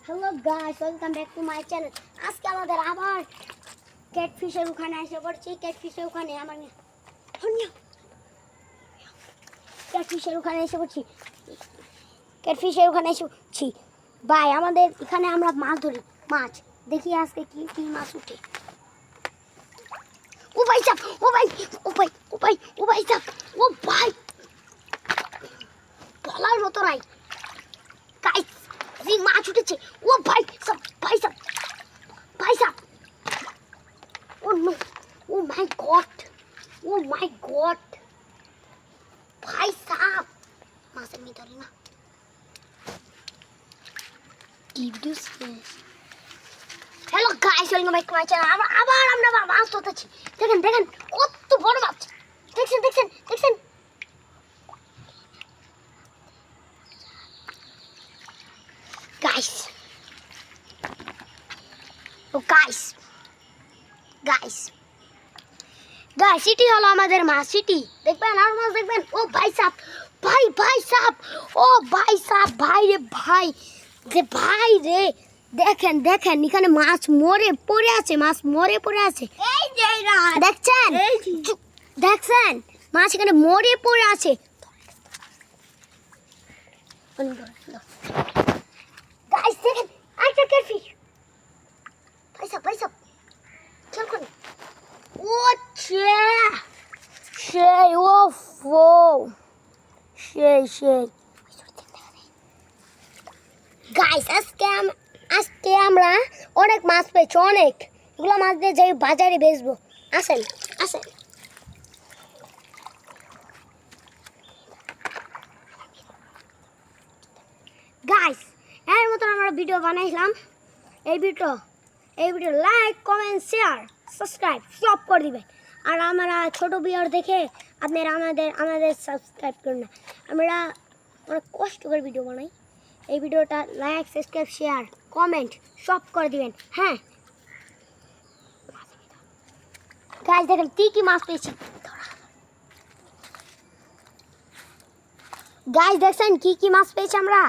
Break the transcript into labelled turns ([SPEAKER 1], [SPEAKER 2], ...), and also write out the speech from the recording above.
[SPEAKER 1] Hello guys, welcome back to my channel. আজকে আমাদের আবার ক্যাটফিশের ওখানে এসে পড়ছি। ক্যাটফিশের ওখানে এসে পড়ছি ভাই। আমাদের এখানে আমরা মাছ ধরি, মাছ দেখি আজকে কি কি মাছ উঠে। ও ভাই সাপ, ও ভাই, ও ভাই, ও ভাই, ও ভাই সাপ, ও ভাই বলার মতো নাই গাইস, যে মাছ উঠেছে। ও ভাই সাপ, ভাই সাপ, ভাই সাপ, ও নো, ও মাই গড, ও মাই গড, ভাই সাপ মাছ আমি ধরি না। Hello guys, welcome back to my channel. আমরা মাছ ধরতেছি। দেখেন দেখেন কত বড় মাছ, দেখছেন দেখছেন দেখছেন। গাইস, ও গাইস গাইস গাইস, সিটি হলো আমাদের মাছ। সিটি দেখবেন, আর মাছ দেখবেন। ও ভাই সাপ, ভাই ভাই সাপ, ও ভাই সাপ, ভাই রে ভাই, যে ভাই রে, দেখেন দেখেন এখানে মাছ মরে পড়ে আছে, মাছ মরে পড়ে আছে। এই যে দেখছেন, দেখছেন মাছ এখানে মরে পড়ে আছে। গাইস দেখেন, আরেকটা ক্যাটফিশ। ভাই সাপ, ভাই সাপ, খেয়াল করুন। ও সেই, ও ফো, সেই গাইস, আজকে আমরা অনেক মাছ পেয়েছি, অনেক। এগুলো মাছ দিয়ে যাই বাজারে বেচবো। আসেন আসেন গাইস, এর মতন আমরা ভিডিও বানাইলাম। এই video like, comment, share, subscribe সব করে দিবেন। আর আমরা ছোট ভিডিও দেখে আপনারা আমাদের সাবস্ক্রাইব করুন না। আমরা অনেক কষ্ট করে ভিডিও বানাই। এই ভিডিওটা লাইক, সাবস্ক্রাইব, শেয়ার, কমেন্ট সব করে দিবেন। হ্যাঁ গাইস, দেখেন কি মাছ পেয়েছি। গাইস দেখছেন কি মাছ পেয়েছি আমরা।